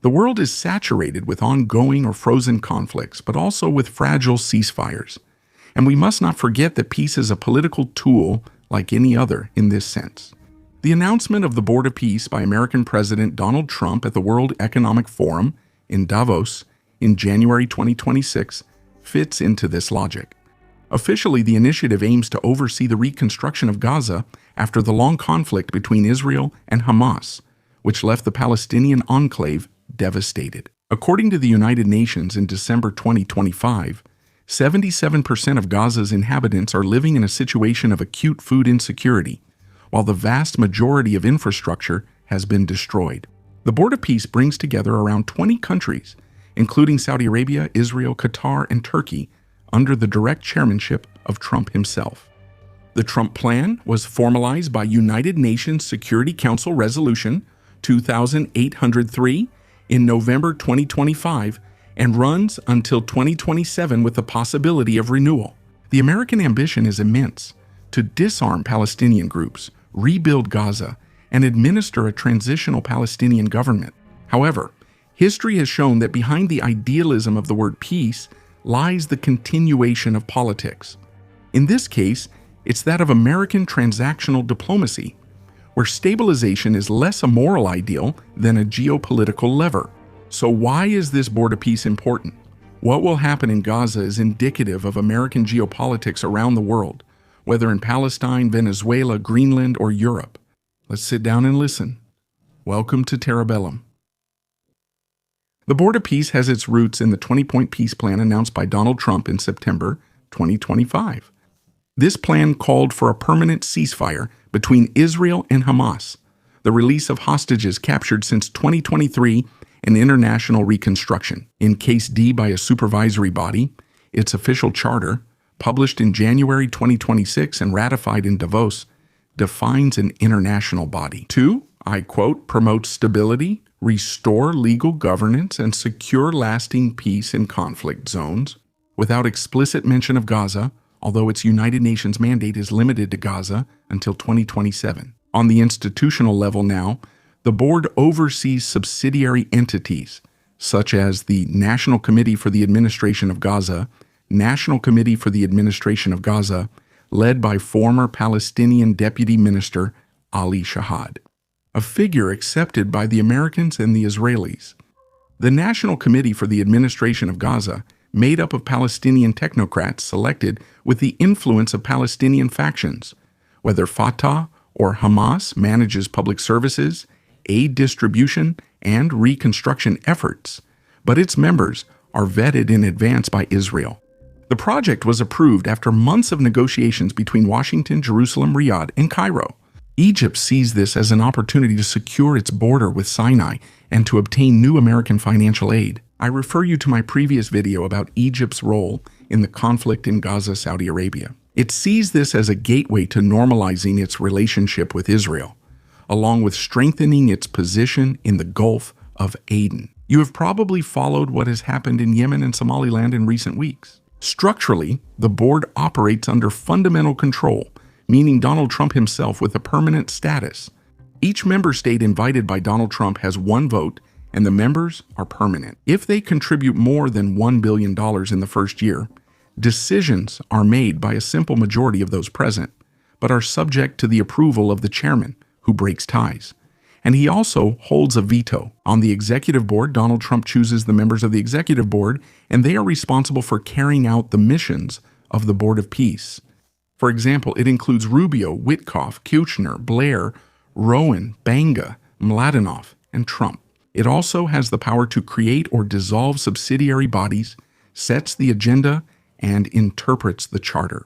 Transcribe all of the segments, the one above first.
The world is saturated with ongoing or frozen conflicts, but also with fragile ceasefires. And we must not forget that peace is a political tool like any other in this sense. The announcement of the Board of Peace by American President Donald Trump at the World Economic Forum in Davos in January 2026 fits into this logic. Officially, the initiative aims to oversee the reconstruction of Gaza after the long conflict between Israel and Hamas, which left the Palestinian enclave devastated. According to the United Nations in December 2025, 77% of Gaza's inhabitants are living in a situation of acute food insecurity, while the vast majority of infrastructure has been destroyed. The Board of Peace brings together around 20 countries, including Saudi Arabia, Israel, Qatar, and Turkey, under the direct chairmanship of Trump himself. The Trump Plan was formalized by United Nations Security Council Resolution 2803 in November 2025 and runs until 2027 with the possibility of renewal. The American ambition is immense: to disarm Palestinian groups, rebuild Gaza, and administer a transitional Palestinian government. However, history has shown that behind the idealism of the word peace lies the continuation of politics. In this case, it's that of American transactional diplomacy, where stabilization is less a moral ideal than a geopolitical lever. So why is this Board of Peace important? What will happen in Gaza is indicative of American geopolitics around the world, whether in Palestine, Venezuela, Greenland, or Europe. Let's sit down and listen. Welcome to Terabellum. The Board of Peace has its roots in the 20-point peace plan announced by Donald Trump in September 2025. This plan called for a permanent ceasefire between Israel and Hamas, the release of hostages captured since 2023, and international reconstruction. In Case D by a supervisory body, its official charter, published in January 2026 and ratified in Davos, defines an international body to, I quote, promote stability, restore legal governance, and secure lasting peace in conflict zones, without explicit mention of Gaza, although its United Nations mandate is limited to Gaza until 2027. On the institutional level now, the board oversees subsidiary entities, such as the National Committee for the Administration of Gaza, National Committee for the Administration of Gaza, led by former Palestinian Deputy Minister Ali Shahad, a figure accepted by the Americans and the Israelis. The National Committee for the Administration of Gaza, made up of Palestinian technocrats selected with the influence of Palestinian factions, whether Fatah or Hamas, manages public services, aid distribution, and reconstruction efforts, but its members are vetted in advance by Israel. The project was approved after months of negotiations between Washington, Jerusalem, Riyadh, and Cairo. Egypt sees this as an opportunity to secure its border with Sinai and to obtain new American financial aid. I refer you to my previous video about Egypt's role in the conflict in Gaza, Saudi Arabia. It sees this as a gateway to normalizing its relationship with Israel, along with strengthening its position in the Gulf of Aden. You have probably followed what has happened in Yemen and Somaliland in recent weeks. Structurally, the board operates under fundamental control, meaning Donald Trump himself with a permanent status. Each member state invited by Donald Trump has one vote, and the members are permanent. If they contribute more than $1 billion in the first year, decisions are made by a simple majority of those present, but are subject to the approval of the chairman, who breaks ties. And he also holds a veto. On the executive board, Donald Trump chooses the members of the executive board, and they are responsible for carrying out the missions of the Board of Peace. For example, it includes Rubio, Witkoff, Kushner, Blair, Rowan, Banga, Mladenov, and Trump. It also has the power to create or dissolve subsidiary bodies, sets the agenda, and interprets the charter.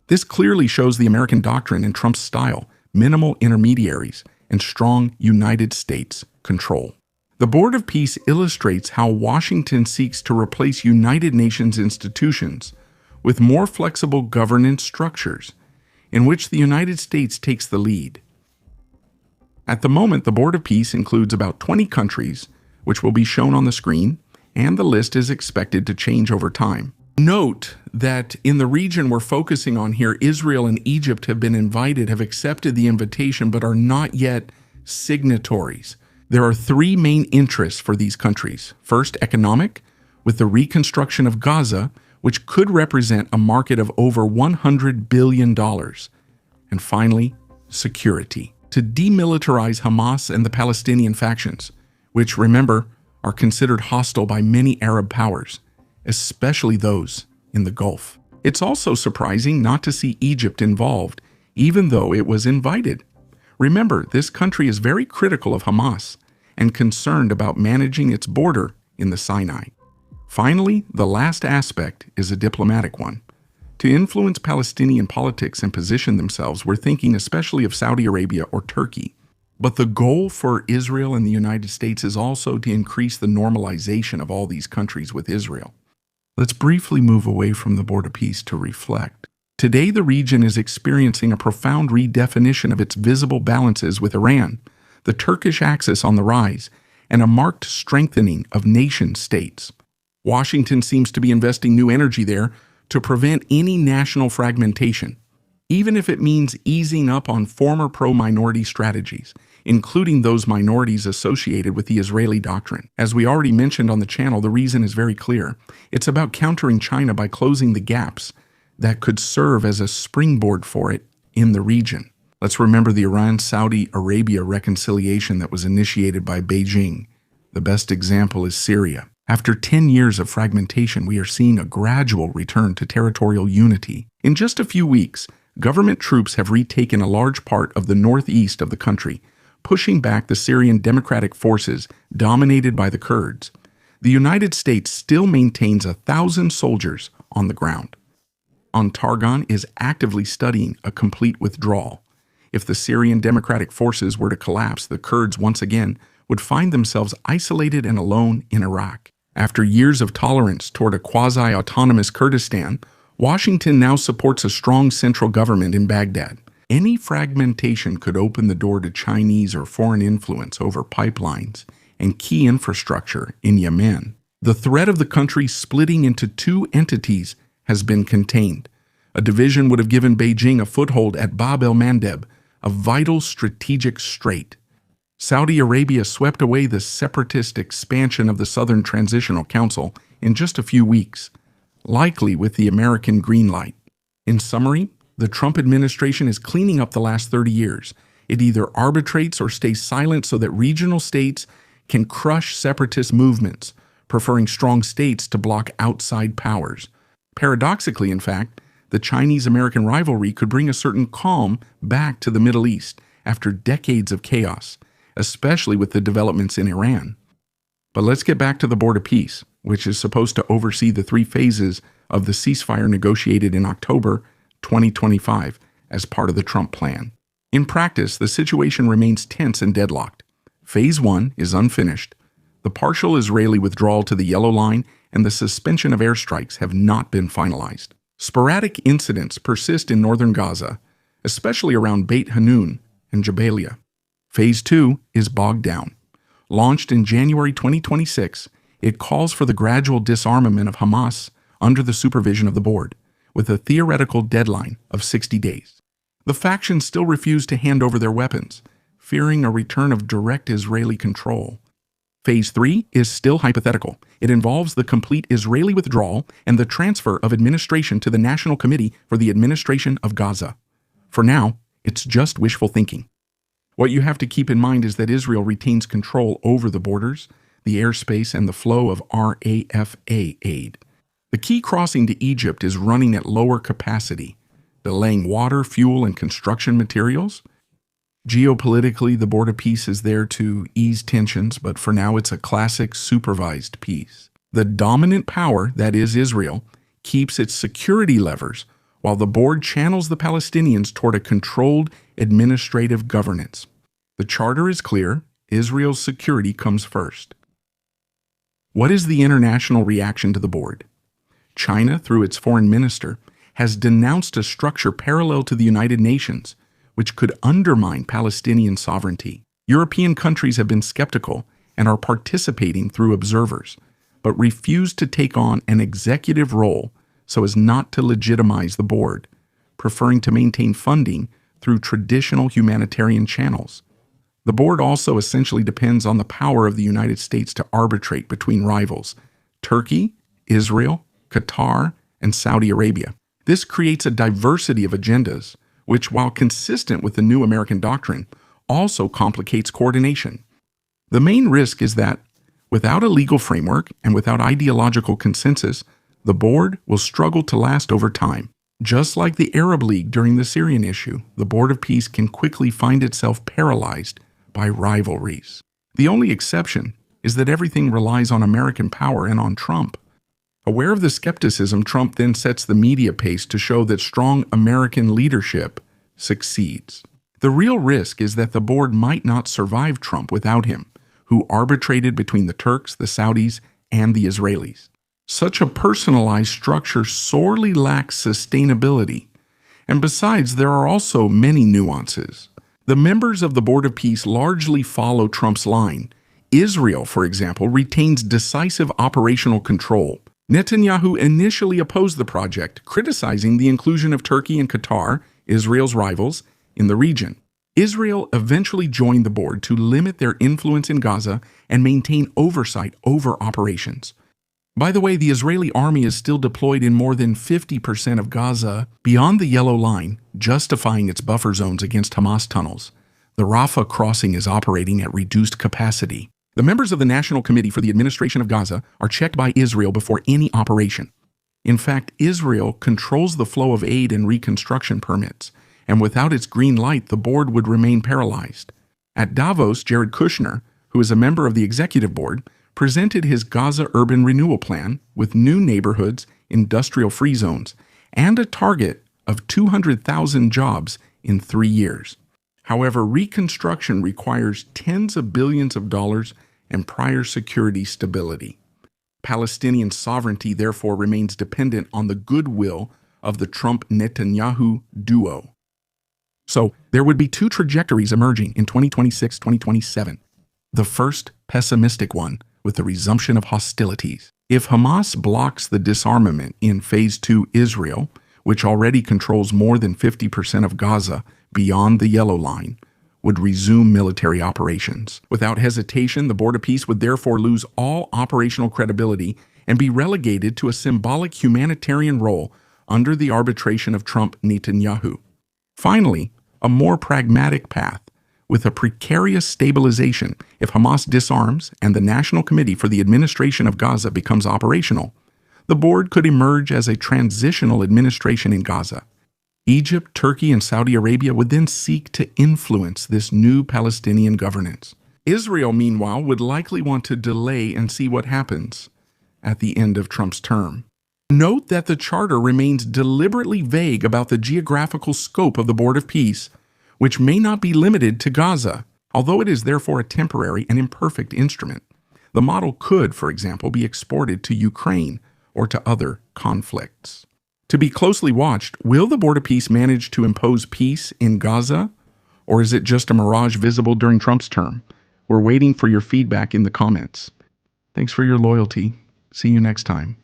This clearly shows the American doctrine in Trump's style: minimal intermediaries and strong United States control. The Board of Peace illustrates how Washington seeks to replace United Nations institutions with more flexible governance structures, in which the United States takes the lead. At the moment, the Board of Peace includes about 20 countries, which will be shown on the screen, and the list is expected to change over time. Note that in the region we're focusing on here, Israel and Egypt have been invited, have accepted the invitation, but are not yet signatories. There are three main interests for these countries. First, economic, with the reconstruction of Gaza, which could represent a market of over $100 billion. And finally, security, to demilitarize Hamas and the Palestinian factions, which, remember, are considered hostile by many Arab powers, especially those in the Gulf. It's also surprising not to see Egypt involved, even though it was invited. Remember, this country is very critical of Hamas and concerned about managing its border in the Sinai. Finally, the last aspect is a diplomatic one. To influence Palestinian politics and position themselves, we're thinking especially of Saudi Arabia or Turkey. But the goal for Israel and the United States is also to increase the normalization of all these countries with Israel. Let's briefly move away from the border peace to reflect. Today, the region is experiencing a profound redefinition of its visible balances with Iran, the Turkish axis on the rise, and a marked strengthening of nation-states. Washington seems to be investing new energy there to prevent any national fragmentation, even if it means easing up on former pro-minority strategies, including those minorities associated with the Israeli doctrine. As we already mentioned on the channel, the reason is very clear. It's about countering China by closing the gaps that could serve as a springboard for it in the region. Let's remember the Iran-Saudi Arabia reconciliation that was initiated by Beijing. The best example is Syria. After 10 years of fragmentation, we are seeing a gradual return to territorial unity. In just a few weeks, government troops have retaken a large part of the northeast of the country, pushing back the Syrian Democratic Forces dominated by the Kurds. The United States still maintains 1,000 soldiers on the ground. Targon is actively studying a complete withdrawal. If the Syrian Democratic Forces were to collapse, the Kurds once again would find themselves isolated and alone in Iraq. After years of tolerance toward a quasi-autonomous Kurdistan, Washington now supports a strong central government in Baghdad. Any fragmentation could open the door to Chinese or foreign influence over pipelines and key infrastructure in Yemen. The threat of the country splitting into two entities has been contained. A division would have given Beijing a foothold at Bab el-Mandeb, a vital strategic strait. Saudi Arabia swept away the separatist expansion of the Southern Transitional Council in just a few weeks, likely with the American green light. In summary, the Trump administration is cleaning up the last 30 years. It either arbitrates or stays silent so that regional states can crush separatist movements, preferring strong states to block outside powers. Paradoxically, in fact, the Chinese-American rivalry could bring a certain calm back to the Middle East after decades of chaos, especially with the developments in Iran. But let's get back to the border peace, which is supposed to oversee the three phases of the ceasefire negotiated in October 2025 as part of the Trump plan. In practice, the situation remains tense and deadlocked. Phase 1 is unfinished. The partial Israeli withdrawal to the Yellow Line and the suspension of airstrikes have not been finalized. Sporadic incidents persist in northern Gaza, especially around Beit Hanun and Jabalia. Phase 2 is bogged down. Launched in January 2026, it calls for the gradual disarmament of Hamas under the supervision of the board, with a theoretical deadline of 60 days. The factions still refuse to hand over their weapons, fearing a return of direct Israeli control. Phase 3 is still hypothetical. It involves the complete Israeli withdrawal and the transfer of administration to the National Committee for the Administration of Gaza. For now, it's just wishful thinking. What you have to keep in mind is that Israel retains control over the borders, the airspace, and the flow of RAFA aid. The key crossing to Egypt is running at lower capacity, delaying water, fuel, and construction materials. Geopolitically, the border peace is there to ease tensions, but for now it's a classic supervised peace. The dominant power, that is Israel, keeps its security levers, while the board channels the Palestinians toward a controlled administrative governance. The charter is clear: Israel's security comes first. What is the international reaction to the board? China, through its foreign minister, has denounced a structure parallel to the United Nations, which could undermine Palestinian sovereignty. European countries have been skeptical and are participating through observers, but refuse to take on an executive role so as not to legitimize the board, preferring to maintain funding through traditional humanitarian channels. The board also essentially depends on the power of the United States to arbitrate between rivals: Turkey, Israel, Qatar, and Saudi Arabia. This creates a diversity of agendas, which, while consistent with the new American doctrine, also complicates coordination. The main risk is that, without a legal framework and without ideological consensus, the board will struggle to last over time. Just like the Arab League during the Syrian issue, the Board of Peace can quickly find itself paralyzed by rivalries. The only exception is that everything relies on American power and on Trump. Aware of the skepticism, Trump then sets the media pace to show that strong American leadership succeeds. The real risk is that the board might not survive Trump without him, who arbitrated between the Turks, the Saudis, and the Israelis. Such a personalized structure sorely lacks sustainability. And besides, there are also many nuances. The members of the Board of Peace largely follow Trump's line. Israel, for example, retains decisive operational control. Netanyahu initially opposed the project, criticizing the inclusion of Turkey and Qatar, Israel's rivals, in the region. Israel eventually joined the board to limit their influence in Gaza and maintain oversight over operations. By the way, the Israeli army is still deployed in more than 50% of Gaza beyond the Yellow Line, justifying its buffer zones against Hamas tunnels. The Rafah crossing is operating at reduced capacity. The members of the National Committee for the Administration of Gaza are checked by Israel before any operation. In fact, Israel controls the flow of aid and reconstruction permits, and without its green light, the board would remain paralyzed. At Davos, Jared Kushner, who is a member of the executive board, presented his Gaza urban renewal plan with new neighborhoods, industrial-free zones, and a target of 200,000 jobs in 3 years. However, reconstruction requires tens of billions of dollars and prior security stability. Palestinian sovereignty therefore remains dependent on the goodwill of the Trump-Netanyahu duo. So, there would be two trajectories emerging in 2026-2027. The first, pessimistic one, with the resumption of hostilities. If Hamas blocks the disarmament in Phase 2, Israel, which already controls more than 50% of Gaza beyond the Yellow Line, would resume military operations. Without hesitation, the Board of Peace would therefore lose all operational credibility and be relegated to a symbolic humanitarian role under the arbitration of Trump-Netanyahu. Finally, a more pragmatic path, with a precarious stabilization if Hamas disarms and the National Committee for the Administration of Gaza becomes operational. The board could emerge as a transitional administration in Gaza. Egypt, Turkey, and Saudi Arabia would then seek to influence this new Palestinian governance. Israel, meanwhile, would likely want to delay and see what happens at the end of Trump's term. Note that the charter remains deliberately vague about the geographical scope of the Board of Peace, which may not be limited to Gaza, although it is therefore a temporary and imperfect instrument. The model could, for example, be exported to Ukraine or to other conflicts. To be closely watched, will the Board of Peace manage to impose peace in Gaza, or is it just a mirage visible during Trump's term? We're waiting for your feedback in the comments. Thanks for your loyalty. See you next time.